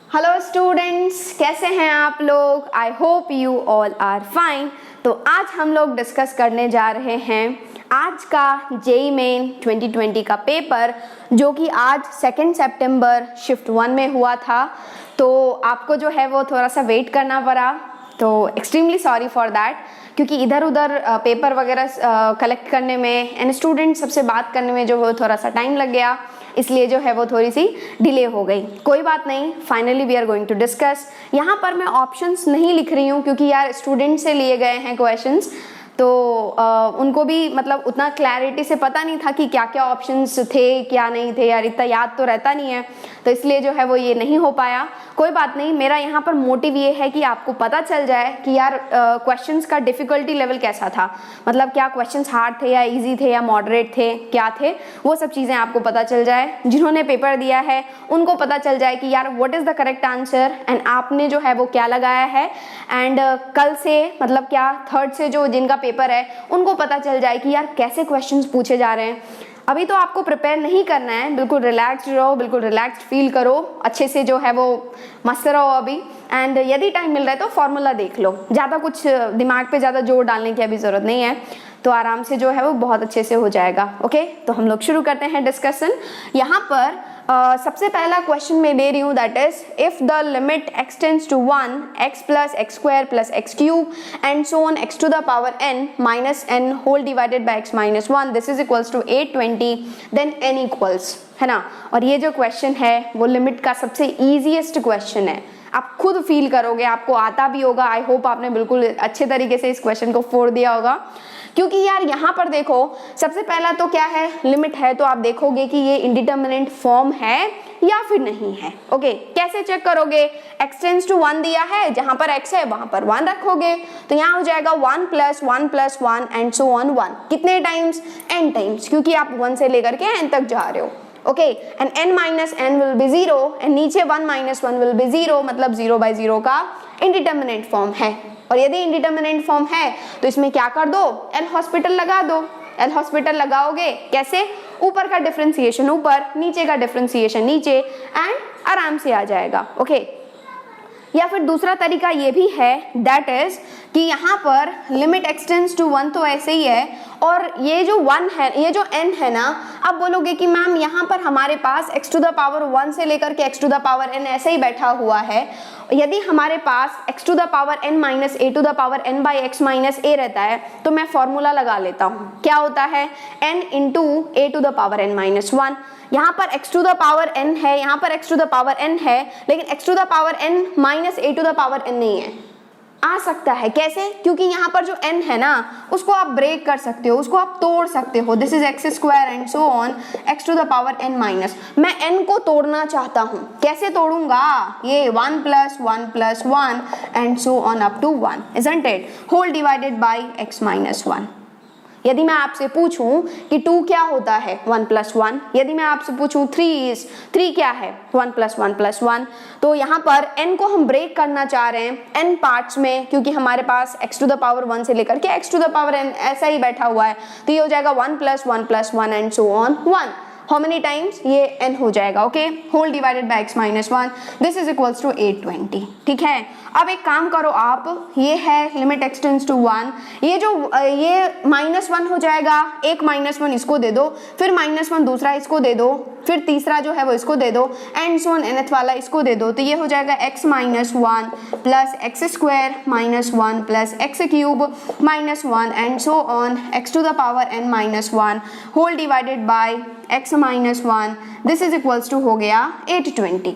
Hello students, कैसे हैं आप लोग? I hope you all are fine. तो आज हम लोग डिस्कस करने जा रहे हैं आज का जेईई मेन 2020 का पेपर, जो कि आज 2 सितंबर शिफ्ट 1 में हुआ था। तो आपको जो है वो थोड़ा सा वेट करना पड़ा, तो एक्सट्रीमली सॉरी फॉर दैट, क्योंकि इधर उधर पेपर वगैरह कलेक्ट करने में एंड स्टूडेंट सबसे बात करने में जो वो थोड़ा सा टाइम लग गया, इसलिए जो है वो थोड़ी सी डिले हो गई। कोई बात नहीं, finally we are going to discuss. यहाँ पर मैं ऑप्शंस नहीं लिख रही हूँ क्योंकि यार स्टूडेंट से लिए गए हैं क्वेश्चंस, तो उनको भी मतलब उतना क्लैरिटी से पता नहीं था कि क्या क्या ऑप्शंस थे क्या नहीं थे, यार इतना याद तो रहता नहीं है, तो इसलिए जो है वो ये नहीं हो पाया। कोई बात नहीं, मेरा यहाँ पर मोटिव ये है कि आपको पता चल जाए कि यार क्वेश्चंस का डिफ़िकल्टी लेवल कैसा था, मतलब क्या क्वेश्चंस हार्ड थे या इजी थे या मॉडरेट थे, क्या थे, वो सब चीज़ें आपको पता चल जाए। जिन्होंने पेपर दिया है उनको पता चल जाए कि यार what is the correct answer and आपने जो है वो क्या लगाया है। एंड कल से मतलब क्या 3rd से जो जिनका पेपर है उनको पता चल जाए कि यार कैसे क्वेश्चंस पूछे जा रहे हैं। अभी तो आपको प्रिपेयर नहीं करना है, बिल्कुल रिलैक्स्ड रहो, बिल्कुल रिलैक्स्ड फील करो, अच्छे से जो है वो मस्त रहो अभी। एंड यदि टाइम मिल रहा है तो फॉर्मूला देख लो, ज़्यादा कुछ दिमाग पे ज़्यादा जोर डालने की अभी ज़रूरत नहीं है, तो आराम से जो है वो बहुत अच्छे से हो जाएगा। ओके, तो हम लोग शुरू करते हैं डिस्कशन। यहाँ पर सबसे पहला क्वेश्चन मैं ले रही हूँ, that is if the limit x tends to 1 x plus x square plus x cube and so on x to the power n minus n whole divided by x minus 1, this is equals to 820, then n equals, है ना। और ये जो question है वो limit का सबसे easiest question है, आप खुद फील करोगे, आपको आता भी होगा। आई होप आपने बिल्कुल अच्छे तरीके से इस क्वेश्चन को फोड़ दिया होगा, क्योंकि यार यहाँ पर देखो सबसे पहला तो क्या है, लिमिट है, तो आप देखोगे कि ये इंडिटरमिनेट फॉर्म है या फिर नहीं है। ओके, कैसे चेक करोगे? x टेंड्स टू 1 दिया है, जहां पर x है वहां पर 1 रखोगे, तो यहाँ हो जाएगा 1 + 1 + 1 एंड सो ऑन 1। कितने टाइम्स? n टाइम्स, क्योंकि आप 1 से लेकर के n तक जा रहे हो। Okay, and n minus n will be 0 and नीचे 1 minus 1 will be 0, मतलब 0/0 का इंडिटरमिनेट फॉर्म है। और यदि इंडिटरमिनेट फॉर्म है तो इसमें क्या कर दो, एल हॉस्पिटल लगा दो। एल हॉस्पिटल लगाओगे कैसे? ऊपर का डिफरेंशिएशन ऊपर, नीचे का डिफरेंशिएशन नीचे, एंड आराम से आ जाएगा। ओके, या फिर दूसरा तरीका ये भी है, दैट इज कि यहाँ पर लिमिट एक्सटेंड्स टू 1 तो ऐसे ही है, और ये जो 1 है, ये जो n है ना, अब बोलोगे कि मैम यहाँ पर हमारे पास x to the power 1 से लेकर के x to the power n ऐसे ही बैठा हुआ है। यदि हमारे पास x to the power n minus a to the power n by x minus a रहता है, तो मैं फॉर्मूला लगा लेता हूँ। क्या होता है? n into a to the power n minus 1। यहाँ पर x to the power n है, यहाँ पर x to the power n है, लेकिन x to the power n minus a to the power n नहीं है। आ सकता है कैसे? क्योंकि यहाँ पर जो n है ना, उसको आप ब्रेक कर सकते हो, उसको आप तोड़ सकते हो। This is x square and so on x to the power n minus. मैं n को तोड़ना चाहता हूँ, कैसे तोड़ूंगा? ये 1 + 1 + 1 and so on up to 1, isn't it, whole divided by x minus 1। यदि मैं आपसे पूछूं कि 2 क्या होता है? 1 + 1। यदि मैं आपसे पूछूं 3 क्या है? 1 + 1 + 1। तो यहाँ पर n को हम ब्रेक करना चाह रहे हैं n पार्ट्स में, क्योंकि हमारे पास x to the power 1 से लेकर के x to the power n ऐसा ही बैठा हुआ है, तो ये हो जाएगा 1 + 1 + 1 and so on 1। How many times? ये n हो जाएगा। Okay, whole divided by x minus 1, this is equals to 820। ठीक है, अब एक काम करो आप, ये है लिमिट एक्सटेंड्स टू 1, ये जो ये -1 हो जाएगा, एक -1 इसको दे दो, फिर -1 दूसरा इसको दे दो, फिर तीसरा जो है वो इसको दे दो, एंड सो ऑन nth वाला इसको दे दो, तो ये हो जाएगा x minus 1 + x square minus 1 + x cube minus 1 and so on x to the power n minus 1 whole divided by x minus 1, this is equals to हो गया 820।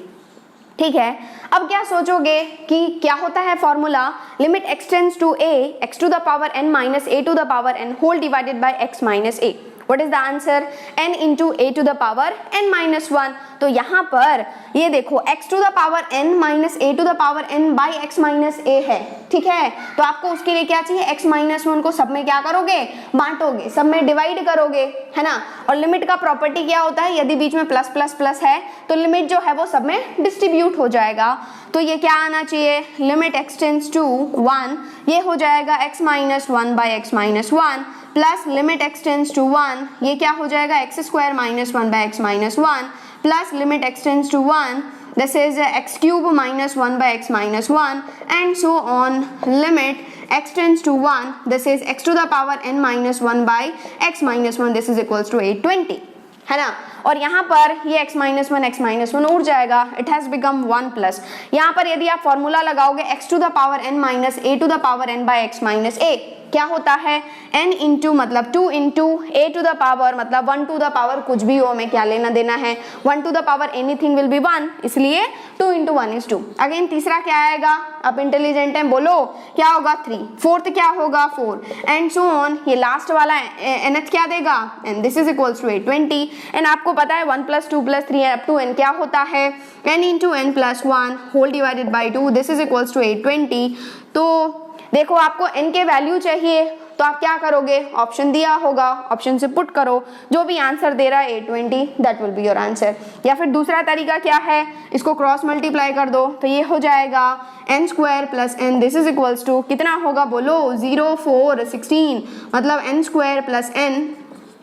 ठीक है, अब क्या सोचोगे कि क्या होता है formula? Limit x tends to a x to the power n minus a to the power n whole divided by x minus a। What is the answer? n into a to the power n minus 1। तो यहाँ पर ये देखो x to the power n minus a to the power n by x minus a है। ठीक है, तो आपको उसके लिए क्या चाहिए? x minus 1 को सब में क्या करोगे? बांटोगे, सब में डिवाइड करोगे, है ना। और लिमिट का प्रॉपर्टी क्या होता है? यदि बीच में प्लस प्लस प्लस है तो लिमिट जो है वो सब में डिस्ट्रीब्यूट हो जाएगा। तो ये क्या आना चाहिए? लिमिट एक्सटेंड्स टू 1, ये हो जाएगा x minus 1 by x minus 1 plus limit x tends to 1, ये क्या हो जाएगा? x square minus 1 by x minus 1 plus limit x tends to 1, this is x cube minus 1 by x minus 1 and so on limit x tends to 1, this is x to the power n minus 1 by x minus 1, this is equals to 820, है ना। और यहाँ पर ये x minus 1 उड़ जाएगा, it has become 1 plus, यहाँ पर यदि आप फॉर्मूला लगाओगे x to the power n minus a to the power n by x minus a, क्या होता है n इंटू मतलब 2 into a to the power मतलब 1 टू द पावर कुछ भी हो, हमें क्या लेना देना है, 1 to the power anything will be 1, इसलिए 2 इंटू 1 इज 2। अगेन तीसरा क्या आएगा, आप इंटेलिजेंट हैं बोलो क्या होगा 3, फोर्थ क्या होगा 4 एंड सो ऑन, ये लास्ट वाला nth क्या देगा n, this is equals to 820 and आपको पता है 1 plus 2 plus 3 up to n क्या होता है n into n plus 1 whole divided by 2, this is equals to 820। तो देखो आपको n के वैल्यू चाहिए तो आप क्या करोगे, ऑप्शन दिया होगा, ऑप्शन से पुट करो, जो भी आंसर दे रहा है 820 that will be your answer. या फिर दूसरा तरीका क्या है, इसको क्रॉस मल्टीप्लाई कर दो तो ये हो जाएगा n square plus n, this is equals to कितना होगा बोलो 0 4 16, मतलब n square plus n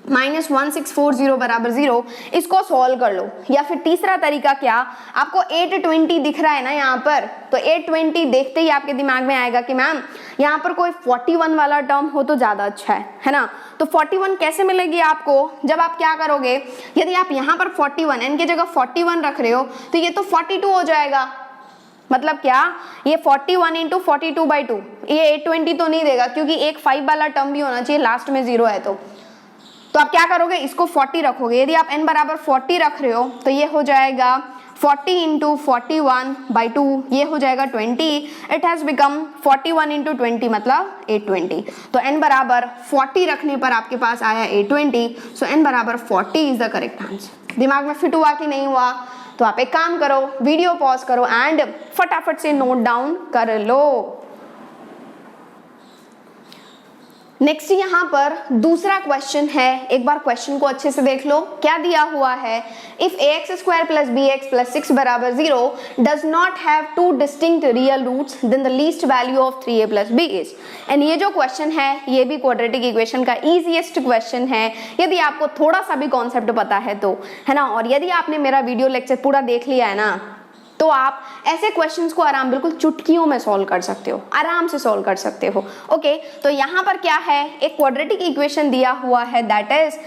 minus 1640 बराबर 0, इसको सॉल्व कर लो। या फिर तीसरा तरीका क्या, आपको 820 दिख रहा है ना यहाँ पर, तो 820 देखते ही आपके दिमाग में आएगा कि मैम यहाँ पर कोई 41 वाला टर्म हो तो ज्यादा अच्छा है ना। तो 41 कैसे मिलेगी आपको, जब आप क्या करोगे, यदि आप यहाँ पर 41 n की जगह 41 रख रहे हो तो ये तो 42 हो जाएगा, मतलब क्या ये 41 इंटू 42 बाई 2, ये 820 तो नहीं देगा क्योंकि एक 5 वाला टर्म भी होना चाहिए लास्ट में 0 है। तो आप क्या करोगे, इसको 40 रखोगे, यदि आप n बराबर 40 रख रहे हो तो ये हो जाएगा 40 इंटू 41 बाई 2, ये हो जाएगा 20, इट हैज बिकम 41 इंटू 20 मतलब 820। तो n बराबर 40 रखने पर आपके पास आया 820, सो n बराबर 40 इज द करेक्ट आंसर। दिमाग में फिट हुआ कि नहीं हुआ, तो आप एक काम करो, वीडियो पॉज करो एंड फटाफट से नोट डाउन कर लो। नेक्स्ट यहाँ पर दूसरा क्वेश्चन है, एक बार क्वेश्चन को अच्छे से देख लो, क्या दिया हुआ है, if ax square plus bx plus 6 बराबर 0 does not have two distinct real roots then the least value of 3a plus b is. And ये जो क्वेश्चन है ये भी क्वाड्रेटिक इक्वेशन का इजीएस्ट क्वेश्चन है, यदि आपको थोड़ा सा भी कॉन्सेप्ट पता है तो, है ना। और यदि आपने मेरा वीडियो लेक्चर पूरा देख लिया है ना, तो आप ऐसे क्वेश्चंस को आराम बिल्कुल चुटकियों में सॉल्व कर सकते हो, आराम से सॉल्व कर सकते हो। ओके, तो यहाँ पर क्या है, एक क्वाड्रेटिक इक्वेशन दिया हुआ है that is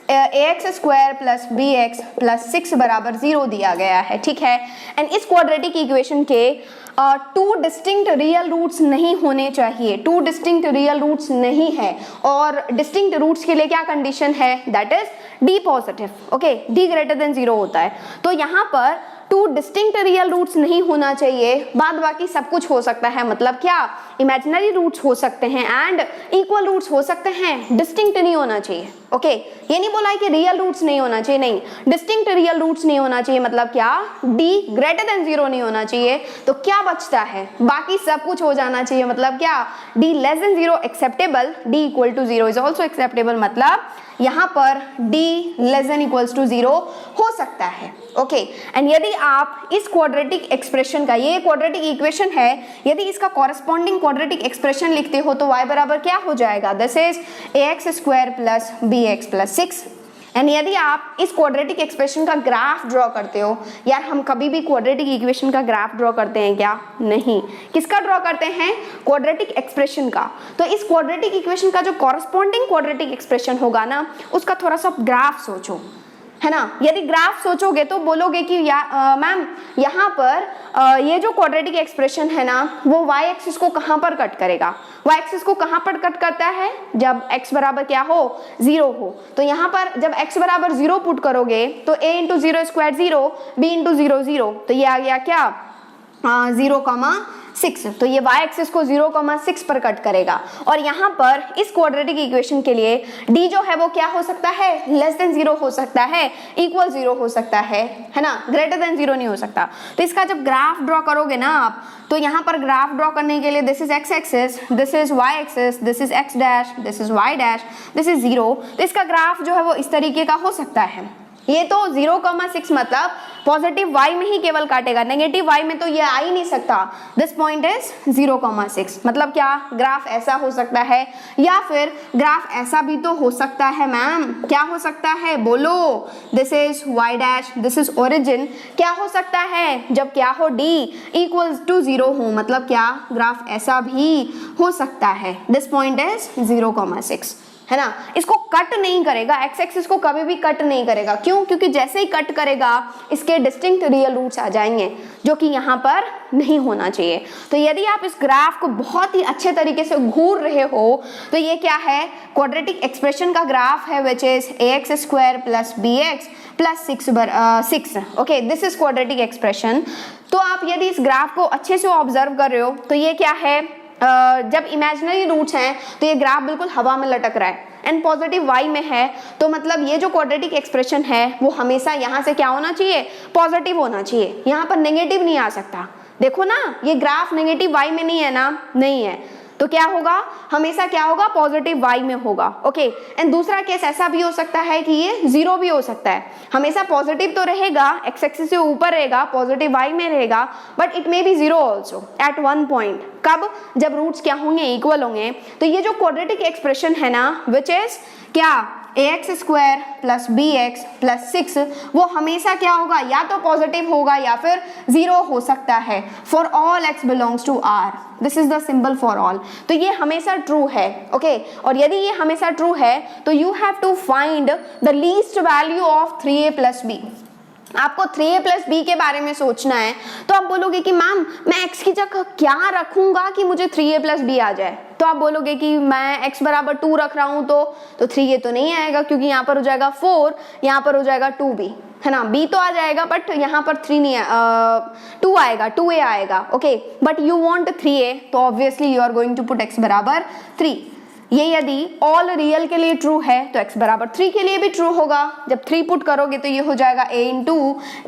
ax square plus bx plus 6 बराबर 0 दिया गया है, ठीक है। एंड इस क्वाड्रेटिक इक्वेशन के टू डिस्टिंक्ट रियल रूट्स नहीं होने चाहिए, टू डिस्टिंक्ट रियल रूट्स नहीं है, और डिस्टिंक्ट रूट्स के लिए क्या कंडीशन है, that is d positive, okay, d greater than 0 होता है। तो यहाँ पर टू डिस्टिंक्ट रियल रूट्स नहीं होना चाहिए, बाद बाकी सब कुछ हो सकता है, मतलब क्या, इमेजिनरी रूट्स हो सकते हैं एंड इक्वल रूट्स हो सकते हैं, डिस्टिंक्ट नहीं होना चाहिए। ओके, ये नहीं बोला है कि रियल रूट्स नहीं होना चाहिए, नहीं, डिस्टिंक्ट रियल रूट्स नहीं होना चाहिए, मतलब क्या, d ग्रेटर देन 0 नहीं होना चाहिए। तो क्या बचता है, बाकी सब कुछ हो जाना चाहिए, मतलब क्या, d less than 0 acceptable, d equal to 0 is also acceptable, मतलब यहाँ पर d less than equals to 0 हो सकता है। ओके, एंड यदि आप इस क्वाड्रेटिक एक्सप्रेशन का, ये क्वाड्रेटिक इक्वेशन है, यदि इसका कॉरेस्पॉन्डिंग क्वाड्रेटिक एक्सप्रेशन लिखते हो तो y बराबर क्या हो जाएगा, this is ax square plus bx plus 6। And यदि आप इस क्वाड्रेटिक एक्सप्रेशन का ग्राफ ड्रॉ करते हो, यार हम कभी भी क्वाड्रेटिक इक्वेशन का ग्राफ ड्रॉ करते हैं क्या, नहीं, किसका ड्रॉ करते हैं, क्वाड्रेटिक एक्सप्रेशन का। तो इस क्वाड्रेटिक इक्वेशन का जो कॉरेस्पॉन्डिंग क्वाड्रेटिक एक्सप्रेशन होगा ना, उसका थोड़ा सा ग्राफ सोचो, है ना। यदि ग्राफ सोचोगे तो बोलोगे कि मैम यहाँ पर ये जो क्वाड्रेटिक एक्सप्रेशन है ना, वो y एक्सिस को कहाँ पर कट करेगा, y एक्सिस को कहाँ पर कट करता है, जब x बराबर क्या हो, 0 हो। तो यहाँ पर जब x बराबर 0 पुट करोगे तो a into 0 square 0, b into 0 0, तो ये आ गया क्या, 0,6, तो ये y एक्सिस को 0,6 पर कट करेगा। और यहाँ पर इस क्वाड्रेटिक इक्वेशन के लिए d जो है वो क्या हो सकता है, लेस देन 0 हो सकता है, इक्वल 0 हो सकता है ना, ग्रेटर देन 0 नहीं हो सकता। तो इसका जब ग्राफ ड्रॉ करोगे ना आप, तो यहाँ पर ग्राफ ड्रॉ करने के लिए this is x axis, this is y axis, this is x dash, this is y dash, this is 0। तो इसका ग्राफ जो है वो इस तरीके का हो सकता है, ये तो 0,6 मतलब पॉजिटिव y में ही केवल काटेगा, नेगेटिव y में तो ये आ ही नहीं सकता। दिस पॉइंट इज 0,6 मतलब क्या, ग्राफ ऐसा हो सकता है या फिर ग्राफ ऐसा भी तो हो सकता है मैम। क्या हो सकता है बोलो, this is y dash, this is origin. क्या हो सकता है, जब क्या हो d इक्वल्स टू 0 हो, मतलब क्या, ग्राफ ऐसा भी हो सकता है। दिस पॉइंट इज 0,6 है ना। इसको कट नहीं करेगा, एक्स एक्सिस को कभी भी कट नहीं करेगा। क्यों? क्योंकि जैसे ही कट करेगा इसके डिस्टिंक्ट रियल रूट्स आ जाएंगे, जो कि यहाँ पर नहीं होना चाहिए। तो यदि आप इस ग्राफ को बहुत ही अच्छे तरीके से घूर रहे हो तो ये क्या है, क्वाड्रेटिक एक्सप्रेशन का ग्राफ है, which is ax² plus bx plus 6। Okay, this is quadratic expression. तो आप यदि इस ग्राफ को अच्छे से ऑब्जर्व कर रहे हो तो ये क्या है, जब इमेजिनरी रूट्स हैं तो ये ग्राफ बिल्कुल हवा में लटक रहा है एंड पॉजिटिव y में है, तो मतलब ये जो क्वाड्रेटिक एक्सप्रेशन है वो हमेशा यहाँ से क्या होना चाहिए, पॉजिटिव होना चाहिए। यहाँ पर नेगेटिव नहीं आ सकता। देखो ना, ये ग्राफ नेगेटिव y में नहीं है ना, नहीं है, तो क्या होगा, हमेशा क्या होगा, पॉजिटिव y में होगा। ओके, एंड दूसरा केस ऐसा भी हो सकता है कि ये 0 भी हो सकता है। हमेशा पॉजिटिव तो रहेगा, एक्स एक्सिस से ऊपर रहेगा, पॉजिटिव y में रहेगा, but it may be 0 also eight one point. कब, जब रूट्स क्या होंगे, इक्वल होंगे। तो ये जो क्वाड्रेटिक एक्सप्रेशन है ना, विच इज क्या, ax² प्लस bx प्लस 6, वो हमेशा क्या होगा, या तो पॉजिटिव होगा या फिर 0 हो सकता है। For all x belongs to r, this is the symbol for all. तो ये हमेशा ट्रू है। ओके, और यदि ये हमेशा ट्रू है तो you have to find the least value of 3a plus b। आपको 3a प्लस b के बारे में सोचना है। तो आप बोलोगे कि मैम मैं x की जगह क्या रखूंगा कि मुझे 3a प्लस b आ जाए। तो आप बोलोगे कि मैं x बराबर 2 रख रहा हूं तो 3a तो नहीं आएगा, क्योंकि यहाँ पर हो जाएगा 4, यहाँ पर हो जाएगा 2b, है ना। b तो आ जाएगा बट यहाँ पर 3 नहीं, 2 आएगा, 2a आएगा। Okay, but you want 3a, तो obviously you are going to put x बराबर 3। ये यदि ऑल रियल के लिए ट्रू है तो x बराबर 3 के लिए भी ट्रू होगा। जब 3 पुट करोगे तो ये हो जाएगा a into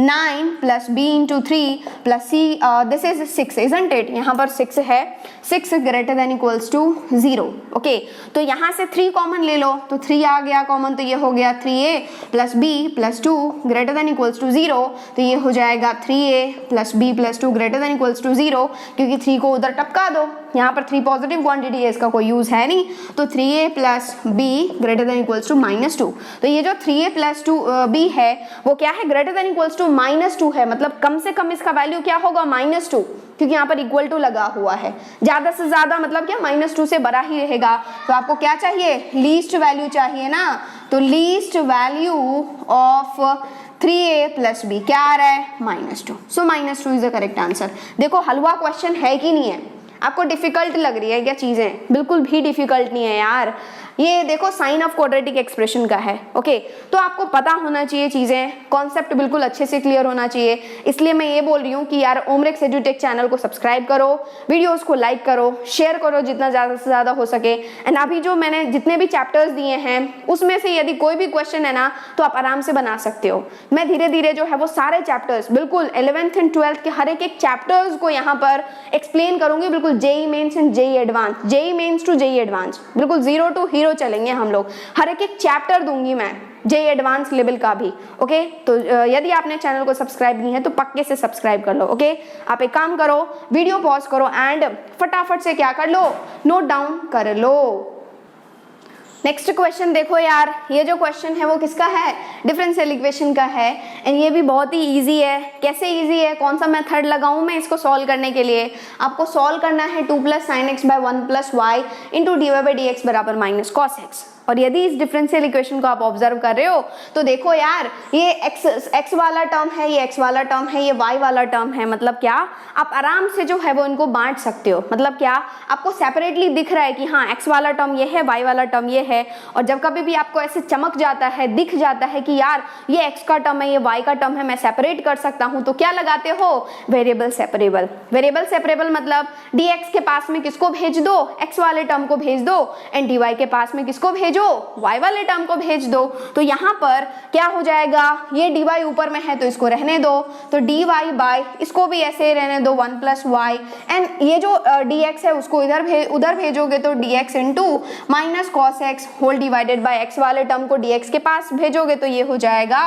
9 plus b into 3 plus c, this is 6 isn't it. यहाँ पर 6 है, 6 greater than equals to 0। Okay, तो यहाँ से 3 कॉमन ले लो, तो 3 आ गया कॉमन, तो ये हो गया 3a plus b plus 2 greater than equals to 0, तो ये हो जाएगा 3a plus b plus 2 greater than equals to 0, क्योंकि 3 को उधर टपका दो। यहाँ पर 3 पॉजिटिव क्वांटिटी है, इसका कोई यूज है नहीं, तो 3a plus b greater than equals to -2। तो ये जो 3a प्लस 2b है वो क्या है, ग्रेटर देन इक्वल्स टू -2 है, मतलब कम से कम इसका वैल्यू क्या होगा, -2, क्योंकि यहाँ पर इक्वल टू लगा हुआ है। ज्यादा से ज्यादा मतलब क्या, -2 से बड़ा ही रहेगा। तो आपको क्या चाहिए, लीस्ट वैल्यू चाहिए ना। तो least value of 3a plus b क्या आ रहा है, -2। सो -2 इज द करेक्ट आंसर। देखो हलवा क्वेश्चन है कि नहीं है, आपको डिफिकल्ट लग रही है क्या चीजें, बिल्कुल भी डिफिकल्ट नहीं है यार। ये देखो साइन ऑफ क्वाड्रेटिक एक्सप्रेशन का है। ओके, तो आपको पता होना चाहिए चीजें, कॉन्सेप्ट बिल्कुल अच्छे से क्लियर होना चाहिए। इसलिए मैं ये बोल रही हूँ कि यार ओमरेक्स एजुटेक चैनल को सब्सक्राइब करो, वीडियोस को लाइक करो, शेयर करो जितना ज्यादा से ज्यादा हो सके। एंड अभी जो मैंने जितने भी चैप्टर्स दिए हैं उसमें से यदि कोई भी क्वेश्चन है ना तो आप आराम से बना सकते हो। मैं धीरे धीरे जो है वो सारे चैप्टर्स बिल्कुल 11th एंड 12th के हर एक चैप्टर्स को यहाँ पर एक्सप्लेन करूंगी, बिल्कुल JEE Mains and JEE Advance, JEE Mains to JEE Advance, बिल्कुल 0 टू हीरो चलेंगे हम लोग। हर एक चैप्टर दूंगी मैं, जेई एडवांस लेवल का भी। ओके, तो यदि आपने चैनल को सब्सक्राइब नहीं है तो पक्के से सब्सक्राइब कर लो। ओके, आप एक काम करो, वीडियो पॉज करो एंड फटाफट से क्या कर लो, नोट डाउन कर लो। नेक्स्ट क्वेश्चन देखो यार, ये जो क्वेश्चन है वो किसका है, डिफरेंशियल इक्वेशन का है। एंड ये भी बहुत ही इजी है। कैसे इजी है, कौन सा मेथड लगाऊं मैं इसको सॉल्व करने के लिए, आपको सॉल्व करना है 2 + sin x / 1 + y into dy/dx बराबर -cos x। और यदि इस डिफरेंशियल इक्वेशन को आप ऑब्जर्व कर रहे हो तो देखो यार, ये x वाला टर्म है, ये x वाला टर्म है, ये y वाला टर्म है। मतलब क्या, आप आराम से जो है वो इनको बांट सकते हो। मतलब क्या, आपको सेपरेटली दिख रहा है कि हाँ x वाला टर्म ये है, y वाला टर्म ये है। और जब कभी भी आपको ऐसे चमक जाता है, दिख जाता है कि यार ये x का टर्म है, ये y का टर्म है, मैं सेपरेट कर सकता हूँ, तो क्या लगाते हो, वेरिएबल सेपरेबल। वेरिएबल सेपरेबल मतलब dx के पास में किसको भेज दो, x वाले टर्म को भेज दो, एंड dy के पास में किसको भेजो, भेजो, y वाले टर्म को भेज दो। तो यहाँ पर क्या हो जाएगा, ये dy ऊपर में है तो इसको रहने दो, तो dy बाय इसको भी ऐसे रहने दो 1 प्लस वाई, एंड ये जो dx है उसको उधर भेजोगे तो dx into minus cos x whole divided by x वाले टर्म को dx के पास भेजोगे तो ये हो जाएगा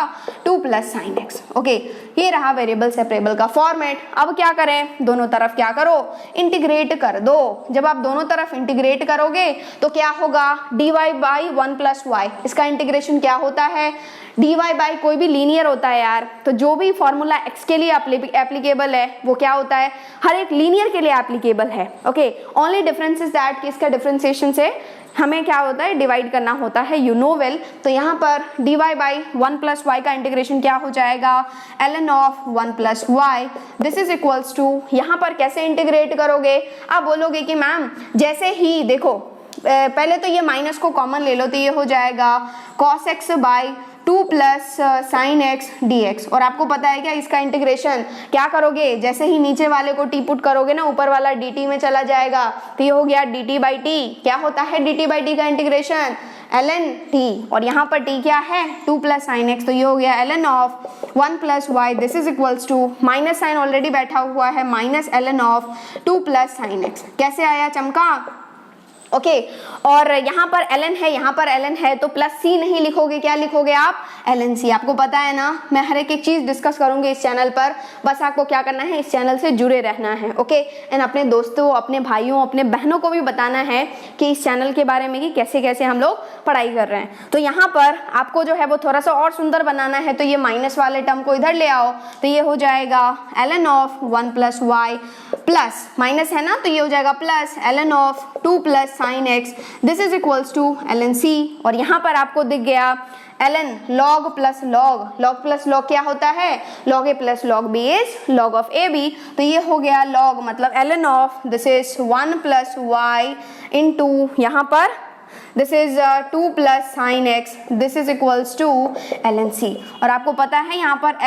2 प्लस साइन एक्स। ओके, ये रहा वेरिएबल सेपरेबल का फॉर्मेट। अब क्या करें, दोनों तरफ क्या करो, इंटीग्रेट कर दो। जब आप दोनों तरफ इंटीग्रेट करोगे तो क्या होगा, dy बाई 1 प्लस वाई, इसका इंटीग्रेशन क्या होता है, dy बाई कोई भी लीनियर होता है यार, तो जो भी फॉर्मूला x के लिए एप्लीकेबल है वो क्या होता है, हर एक लीनियर के लिए एप्लीकेबल है। Okay, only difference is that कि इसका डिफरेंशिएशन से हमें क्या होता है, डिवाइड करना होता है, यू नो वेल। तो यहाँ पर dy बाई 1 प्लस वाई का इंटीग्रेशन क्या हो जाएगा, ln of 1 plus y, this is equals to, यहाँ पर कैसे इंटीग्रेट करोगे, आप बोलोगे कि मैम जैसे ही देखो पहले तो ये माइनस को कॉमन ले लो, तो ये हो जाएगा cos x by 2 plus sine x dx, और आपको पता है क्या इसका इंटीग्रेशन क्या करोगे, जैसे ही नीचे वाले को t पुट करोगे ना ऊपर वाला dt में चला जाएगा, तो ये हो गया dt बाई टी। क्या होता है dt बाई टी का इंटीग्रेशन, ln t, और यहाँ पर t क्या है 2 प्लस साइन एक्स, तो ये हो गया ln of 1 plus y, this is equals to, minus sine already बैठा हुआ है, minus ln of 2 plus sine x. कैसे आया, चमका। ओके, और यहाँ पर ln है, यहाँ पर ln है, तो प्लस c नहीं लिखोगे, क्या लिखोगे आप, ln c। आपको पता है ना, मैं हर एक चीज डिस्कस करूंगी इस चैनल पर, बस आपको क्या करना है, इस चैनल से जुड़े रहना है। ओके, एंड अपने दोस्तों, अपने भाइयों, अपने बहनों को भी बताना है कि इस चैनल के बारे में कि कैसे कैसे हम लोग पढ़ाई कर रहे हैं। तो यहाँ पर आपको जो है वो थोड़ा सा और सुंदर बनाना है, तो ये माइनस वाले टर्म को इधर ले आओ, तो ये हो जाएगा ln of 1 plus y plus minus है ना, तो ये हो जाएगा plus ln of 2 plus sine x, this is equals to ln c, और यहाँ पर आपको दिख गया ln log plus log, log plus log क्या होता है, log a plus log b is log of ab, तो ये हो गया log मतलब ln of this is 1 plus y into यहाँ पर this is 2 plus sine x, this is equals to ln c। और आपको पता है यहाँ पर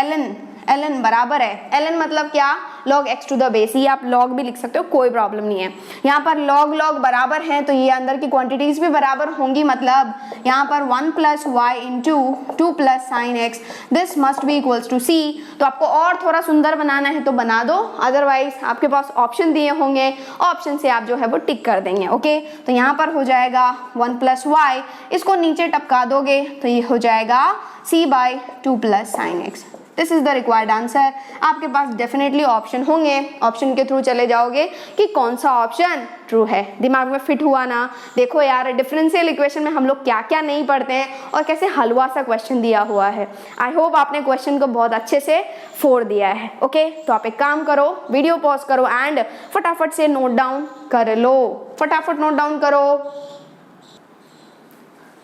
ln बराबर है, ln मतलब क्या, log x to the base, ये आप log भी लिख सकते हो, कोई प्रॉब्लम नहीं है। यहाँ पर log बराबर है तो ये अंदर की क्वांटिटीज भी बराबर होंगी, मतलब यहाँ पर 1 plus y into 2 plus sine x, this must be equals to c। तो आपको और थोड़ा सुंदर बनाना है तो बना दो, अदरवाइज आपके पास ऑप्शन दिए होंगे, ऑप्शन से आप जो है वो टिक कर देंगे। ओके, तो यहाँ पर हो जाएगा 1 प्लस वाई, इसको नीचे टपका दोगे तो ये हो जाएगा c by 2 plus sine x. This is the required answer. आपके पास डेफिनेटली ऑप्शन होंगे, ऑप्शन के थ्रू चले जाओगे कि कौन सा ऑप्शन ट्रू है। दिमाग में फिट हुआ ना। देखो यार, डिफरेंशियल इक्वेशन में हम लोग क्या क्या नहीं पढ़ते हैं और कैसे हलवा सा क्वेश्चन दिया हुआ है। आई होप आपने क्वेश्चन को बहुत अच्छे से फोड़ दिया है। ओके, तो आप एक काम करो, वीडियो पॉज करो एंड फटाफट से नोट डाउन कर लो, फटाफट नोट डाउन करो।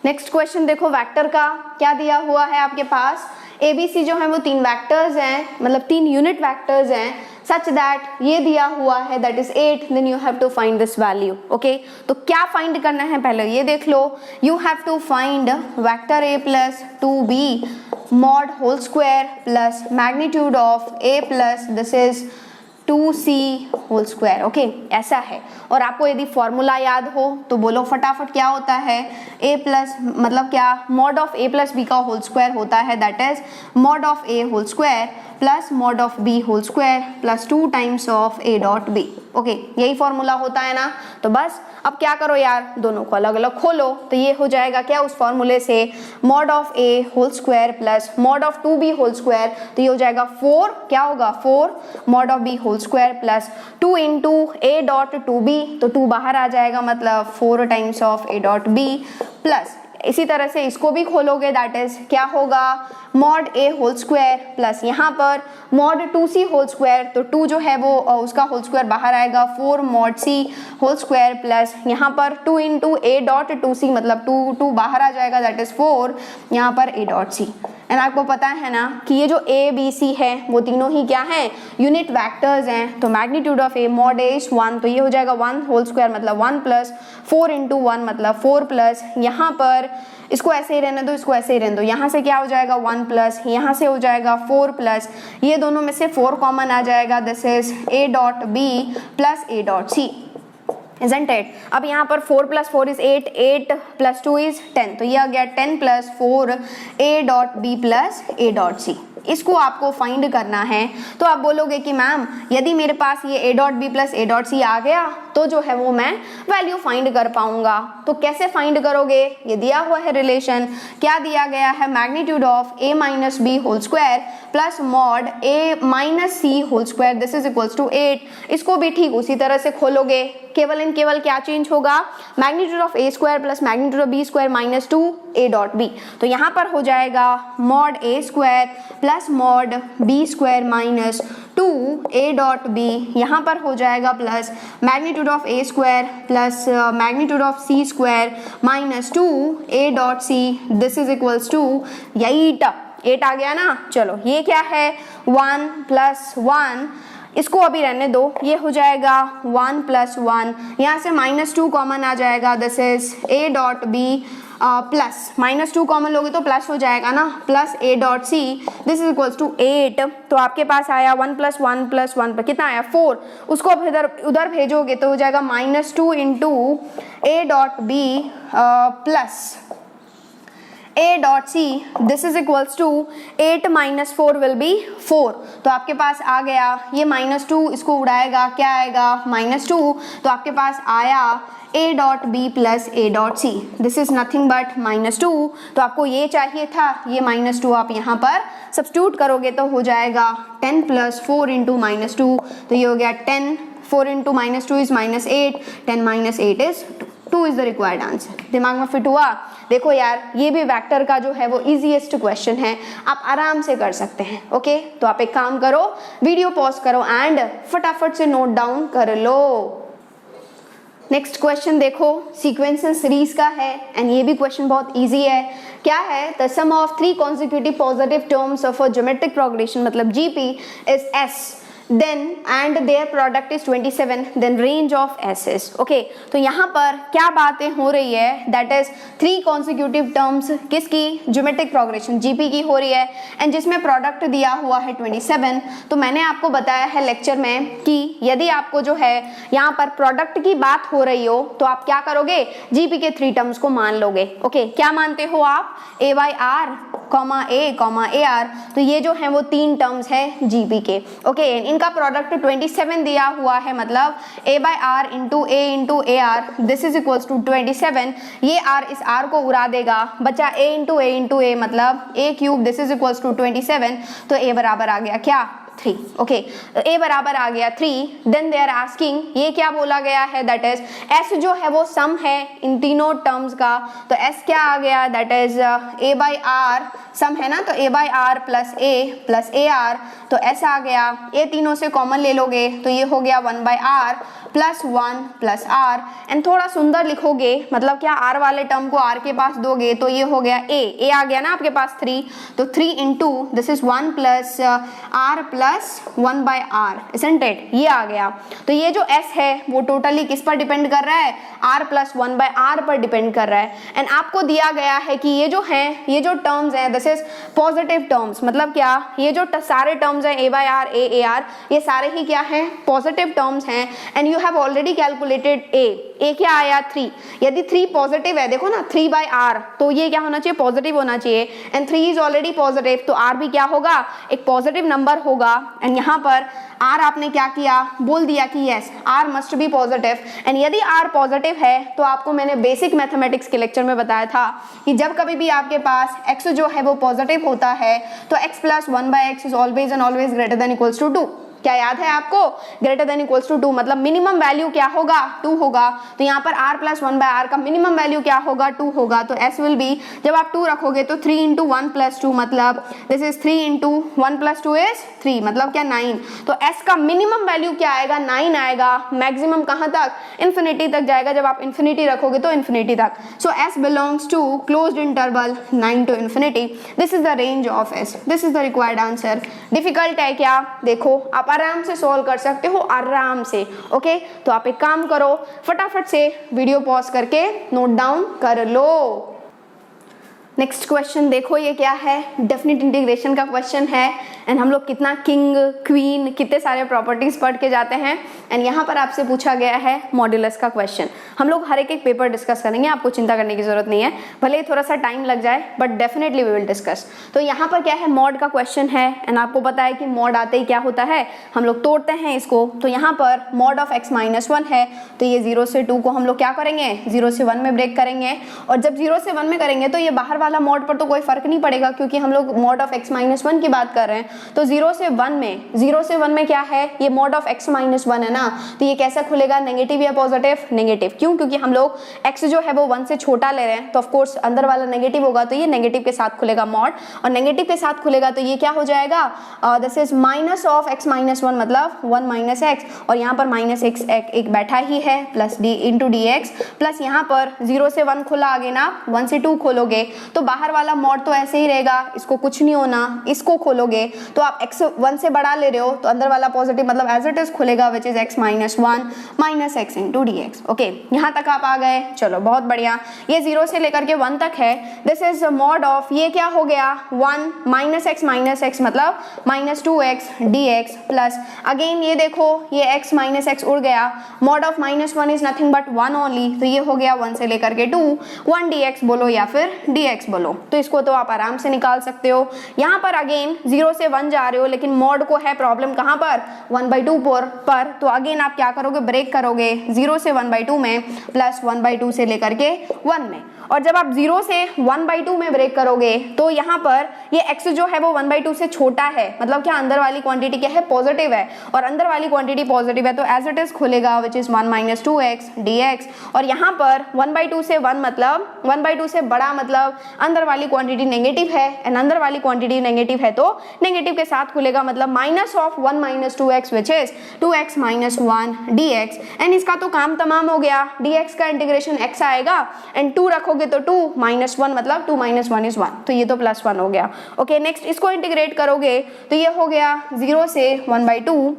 नेक्स्ट क्वेश्चन देखो, वेक्टर का क्या दिया हुआ है आपके पास। ABC जो है वो 3 वेक्टर्स हैं, मतलब 3 यूनिट वेक्टर्स हैं, सच दैट ये दिया हुआ है that is 8, then you have to find this value. Okay, तो क्या फाइंड करना है पहले ये देख लो। You have to find vector A plus 2B mod whole square plus magnitude of A plus this is 2c whole square. Okay, ऐसा है। और आपको यदि फॉर्मूला याद हो तो बोलो फटाफट, क्या होता है, a प्लस मतलब क्या, mod of a plus b का होल स्क्वायर होता है, that is mod of a whole square plus mod of b whole square plus 2 times of a dot b। Okay, यही फॉर्मूला होता है ना। तो बस अब क्या करो यार, दोनों को अलग अलग खोलो, तो ये हो जाएगा क्या, उस फॉर्मूले से mod of a whole square plus mod of 2b whole square, तो ये हो जाएगा 4, क्या होगा 4 mod of b whole square plus 2 into a dot 2b, तो 2 बाहर आ जाएगा, मतलब 4 times of a dot b plus इसी तरह से इसको भी खोलोगे, दैट इज क्या होगा, mod a whole square plus यहाँ पर मॉड 2c होल स्क्वायर, तो 2 जो है वो उसका होल स्क्वायर बाहर आएगा, 4 mod c whole square plus यहाँ पर 2 इंटू a डॉट 2c, मतलब 2 बाहर आ जाएगा, दैट इज 4 यहाँ पर a डॉट c। एंड आपको पता है ना कि ये जो a b c है वो तीनों ही क्या हैं, यूनिट वेक्टर्स हैं। तो magnitude of a mod a is 1, तो ये हो जाएगा 1 होल स्क्वायर मतलब 1 प्लस 4 इंटू 1 मतलब 4 प्लस यहाँ पर इसको ऐसे ही रहने दो, इसको ऐसे ही रहने दो, यहाँ से क्या हो जाएगा 1 प्लस, यहाँ से हो जाएगा 4 प्लस, ये दोनों में से 4 कॉमन आ जाएगा, this is a dot b plus a dot c। isn't it? अब यहाँ पर 4 + 4 is 8, 8 + 2 is 10, तो ये आ गया 10 + 4 a dot b plus a dot c। इसको आपको फाइंड करना है। तो आप बोलोगे कि मैम यदि मेरे पास ये a dot b plus a dot c आ गया तो जो है वो मैं वैल्यू फाइंड कर पाऊंगा। तो कैसे फाइंड करोगे? ये दिया हुआ है रिलेशन, क्या दिया गया है? Magnitude of a minus b whole square plus mod a minus c whole square, this is equals to 8। इसको भी ठीक उसी तरह से खोलोगे, केवल इन केवल क्या चेंज होगा? Magnitude of a square plus magnitude of b square minus 2 a dot b। तो यहाँ पर हो जाएगा mod a square plus mod b square minus 2 a dot b, यहाँ पर हो जाएगा plus magnitude of a square plus magnitude of c square minus 2 a dot c, this is equals to 8 आ गया ना। चलो ये क्या है? 1 + 1, इसको अभी रहने दो, ये हो जाएगा 1 + 1, यहाँ से -2 कॉमन आ जाएगा, this is a dot b plus -2 common लोगे तो प्लस हो जाएगा ना, plus a dot c, this is equals to 8। तो आपके पास आया 1 + 1 + 1 पर कितना आया? 4। उसको अब उधर भेजोगे तो हो जाएगा -2 into a dot b plus a dot c, this is equals to 8 - 4 will be 4। तो आपके पास आ गया ये -2, इसको उड़ाएगा क्या आएगा? -2। तो आपके पास आया a dot b plus a dot c, this is nothing but -2। तो आपको ये चाहिए था, ये -2 आप यहाँ पर सब्स्टिट्यूट करोगे तो हो जाएगा 10 + 4 इंटू -2, तो ये हो गया 10, 4 into -2 is -8, 10 - 8 is 2 is the required answer. दिमाग में फिट हुआ? देखो यार ये भी वेक्टर का जो है वो इजीएस्ट क्वेश्चन है, आप आराम से कर सकते हैं। ओके, तो आप एक काम करो, वीडियो पॉज करो एंड फटाफट से नोट डाउन कर लो। नेक्स्ट क्वेश्चन देखो, सीक्वेंस एंड सीरीज का है एंड ये भी क्वेश्चन बहुत इजी है। क्या है? The sum of 3 consecutive positive terms of a geometric progression मतलब GP is s, then and their product is 27, then range of s is okay। तो यहाँ पर क्या बातें हो रही है? that is 3 consecutive terms किसकी? ज्योमेट्रिक प्रोग्रेशन जीपी की हो रही है एंड जिसमें प्रोडक्ट दिया हुआ है 27। तो मैंने आपको बताया है लेक्चर में कि यदि आपको जो है यहाँ पर प्रोडक्ट की बात हो रही हो तो आप क्या करोगे? जीपी के 3 टर्म्स को मान लोगे। ओके, क्या मानते हो आप? a by r, a, ar, तो ये जो है वो 3 टर्म्स है जीपी के। ओके, इनका प्रोडक्ट 27 दिया हुआ है, मतलब a by r into a into ar, this is equals to 27। ये r इस r को उड़ा देगा, बचा a इंटू a मतलब a cube, this is equals to 27। तो a बराबर आ गया क्या? 3। ओके, a बराबर आ गया 3। देन दे आर आस्किंग, ये क्या बोला गया है? दैट इज s जो है वो सम है इन तीनों टर्म्स का। तो s क्या आ गया? That is a by r, सम है ना, तो a by r plus a plus ar, तो s आ गया। ये तीनों से कॉमन ले लोगे तो ये हो गया 1 by r plus 1 plus r and थोड़ा सुंदर लिखोगे, मतलब क्या r वाले टर्म को r के पास दोगे तो ये हो गया a आ गया ना आपके पास 3, तो 3 into this is 1 plus r plus 1 by r, isn't it? ये आ गया। तो ये जो s है वो टोटली किस पर डिपेंड कर रहा है? r प्लस 1 by r पर डिपेंड कर रहा है एंड आपको दिया गया है कि ये जो है, ये जो टर्म्स हैं दिस इज पॉजिटिव टर्म्स, मतलब क्या? ये जो सारे टर्म्स हैं a by r, a ar, ये सारे ही क्या हैं? पॉजिटिव टर्म्स हैं and you have already calculated a क्या आया? 3। यदि 3 पॉजिटिव है, देखो ना 3 by r, तो ये क्या होना चाहिए? पॉजिटिव होना चाहिए एंड 3 इज ऑलरेडी पॉजिटिव, तो r भी क्या होगा? एक पॉजिटिव नंबर होगा एंड यहाँ पर r आपने क्या किया? बोल दिया कि yes r must be positive and यदि r पॉजिटिव है तो आपको मैंने बेसिक मैथमेटिक्स के लेक्चर में बताया था कि जब कभी भी आपके पास x जो है वो पॉजिटिव होता है तो x plus 1 by x is always and always greater than equals to 2। क्या याद है आपको? ग्रेटर देन इक्वल्स टू 2 मतलब मिनिमम वैल्यू क्या होगा? 2 होगा। तो यहाँ पर r प्लस 1 by r का मिनिमम वैल्यू क्या होगा? 2 होगा। तो s विल बी, जब आप 2 रखोगे तो 3 इंटू 1 प्लस 2 मतलब this is 3 into 1 plus 2 is 3 मतलब क्या? 9। तो s का मिनिमम वैल्यू क्या आएगा? 9 आएगा। मैक्सिमम कहाँ तक? इन्फिनिटी तक जाएगा। जब आप इन्फिनिटी रखोगे तो इन्फिनिटी तक। So s belongs to closed interval 9 to infinity। This is the range of s, this is the required answer. Difficult है क्या? देखो आप आराम से सॉल्व कर सकते हो, आराम से। ओके, तो आप एक काम करो, फटाफट से वीडियो पॉज करके नोट डाउन कर लो। नेक्स्ट क्वेश्चन देखो, ये क्या है, डेफिनेट इंटीग्रेशन का क्वेश्चन है। एंड हम लोग कितना किंग क्वीन कितने सारे प्रॉपर्टीज पढ़ के जाते हैं। एंड यहाँ पर आपसे पूछा गया है मॉड्यूलस का क्वेश्चन। हम लोग हर एक पेपर डिस्कस करेंगे, आपको चिंता करने की जरूरत नहीं है, भले ही थोड़ा सा टाइम लग जाए but definitely we will discuss. तो यहाँ पर क्या है, मॉड का क्वेश्चन है। एंड आपको पता है कि मॉड आते ही क्या होता है, हम लोग तोड़ते हैं इसको। तो यहाँ पर मॉड ऑफ x-1 है, तो ये 0 से 2 को हम लोग क्या करेंगे, 0 से 1 में ब्रेक करेंगे। और जब 0 से 1 में करेंगे तो ये बाहर वाला मॉड पर तो कोई फर्क नहीं पड़ेगा, क्योंकि हम लोग मॉड ऑफ x-1 की बात कर रहे हैं। तो 0 से 1 में क्या है, ये मॉड ऑफ x-1 है ना, तो ये कैसा खुलेगा, नेगेटिव या पॉजिटिव, नेगेटिव। क्यों, क्योंकि हम लोग x जो है वो 1 से छोटा ले रहे हैं, तो ऑफ कोर्स अंदर वाला नेगेटिव होगा, तो ये नेगेटिव के साथ खुलेगा मॉड। और नेगेटिव के साथ खुलेगा तो ये क्या हो जाएगा, this is minus of x-1 मतलब 1 माइनस x, और यहाँ पर माइनस x एक बैठा ही है, plus d into D x, plus यहाँ पर 0 से 1 खुला, आगे ना 1 से 2 खोलोगे तो बाहर वाला मॉड तो ऐसे ही रहेगा, इसको कुछ नहीं होना। इसको खोलोगे तो आप x 1 से बढ़ा ले रहे हो, तो अंदर वाला पॉजिटिव मतलब एज इट इज खुलेगा, which is x-1 minus x into D x. Okay, यहाँ तक आप आ गए, चलो बहुत बढ़िया। ये 0 से लेकर के 1 तक है, दिस इज मॉड ऑफ, ये क्या हो गया, 1 माइनस x मतलब minus 2x dx, plus again ये देखो ये x माइनस x उड़ गया, mod of -1 is nothing but 1 only, तो ये हो गया 1 से लेकर के 2, 1 dx बोलो या फिर dx बोलो, तो इसको तो आप आराम से निकाल सकते हो। यहाँ पर अगेन 0 से 1 जा रहे हो, लेकिन मॉड को है प्रॉब्लम कहाँ पर, 1/2 पर, तो अगेन आप क्या करोगे, ब्रेक करोगे 0 से 1/2 में, प्लस 1/2 से लेकर के 1 में। और जब आप 0 से 1/2 में ब्रेक करोगे तो यहाँ पर ये x जो है वो 1/2 से छोटा है, मतलब क्या अंदर वाली क्वांटिटी क्या है, पॉजिटिव है, और अंदर वाली क्वांटिटी पॉजिटिव है तो एज इट इज खुलेगा, which is 1 minus 2x dx। और यहाँ पर 1/2 से 1 मतलब 1/2 से बड़ा मतलब अंदर वाली क्वांटिटी नेगेटिव है, एंड अंदर वाली क्वांटिटी नेगेटिव है तो नेगेटिव के साथ खुलेगा, मतलब minus of 1 minus 2x which is 2x minus 1 dx। And इसका तो काम तमाम हो गया, dx का इंटीग्रेशन x आएगा एंड 2 रखोगे तो 2 माइनस 1 मतलब 2 माइनस 1 इज 1, तो ये तो प्लस 1 हो गया। ओके, नेक्स्ट इसको इंटीग्रेट करोगे तो ये हो गया 0 से 1/2।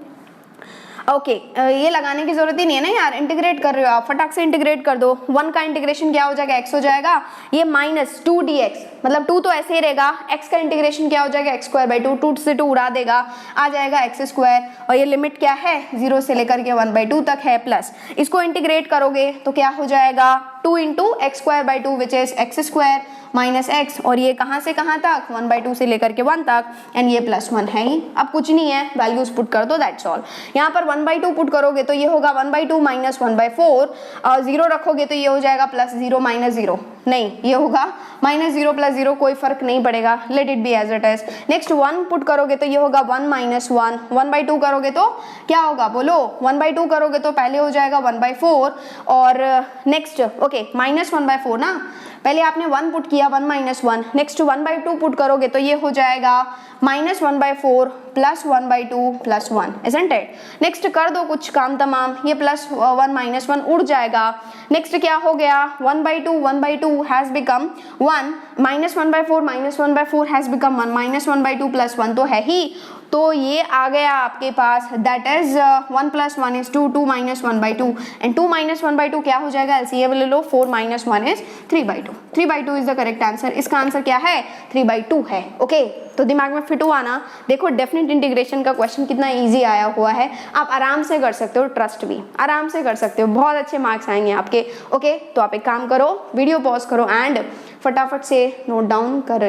ओके, ये लगाने की जरूरत ही नहीं है ना यार, इंटीग्रेट कर रहे हो आप, फटाक से इंटीग्रेट कर दो। 1 का इंटीग्रेशन क्या हो जाएगा, x हो जाएगा, ये माइनस 2 dx मतलब 2 तो ऐसे ही रहेगा, x का इंटीग्रेशन क्या हो जाएगा, x²/2, 2 से 2 उड़ा देगा, आ जाएगा x², और ये लिमिट क्या है 0 से लेकर के 1/2 तक है, प्लस इसको इंटीग्रेट करोगे तो क्या हो जाएगा 2 into x²/2 which is x² minus x, और ये कहाँ से कहाँ तक, 1/2 से लेकर के 1 तक, एंड ये प्लस 1 है ही। अब कुछ नहीं है, वैल्यूज पुट कर दो, दैट्स ऑल। यहाँ पर 1/2 पुट करोगे तो ये होगा 1/2 माइनस 1/4, और 0 रखोगे तो ये हो जाएगा प्लस 0 माइनस 0, नहीं ये होगा माइनस 0 प्लस 0, कोई फर्क नहीं पड़ेगा, let it be as it is. Next 1 put करोगे तो ये होगा 1 माइनस 1, 1/2 करोगे तो क्या होगा बोलो, 1/2 करोगे तो पहले हो जाएगा 1/4, और नेक्स्ट ओके माइनस 1/4 ना, पहले आपने 1 पुट किया, 1 माइनस 1, नेक्स्ट 1/2 पुट करोगे तो ये हो जाएगा minus 1/4 plus 1/2 plus 1, isn't it. Next कर दो कुछ काम तमाम, ये प्लस 1 माइनस 1 उड़ जाएगा। नेक्स्ट क्या हो गया, 1/2 has become 1, minus 1/4 has become 1, minus 1/2 plus 1 तो है ही, तो ये आ गया आपके पास, that is 1 plus 1 is 2, 2 minus 1/2, and 2 minus 1/2 क्या हो जाएगा, एलसीएम ले लो, 4 minus 1 is 3/2, 3/2 is the correct answer. इसका आंसर क्या है, 3/2 है। ओके, तो दिमाग में फिट हुआ ना, देखो डेफिनेट इंटीग्रेशन का क्वेश्चन कितना इजी आया हुआ है, आप आराम से कर सकते हो, ट्रस्ट भी आराम से कर सकते हो, बहुत अच्छे मार्क्स आएंगे आपके। ओके, तो आप एक काम करो, वीडियो पॉज करो एंड फटाफट से नोट डाउन कर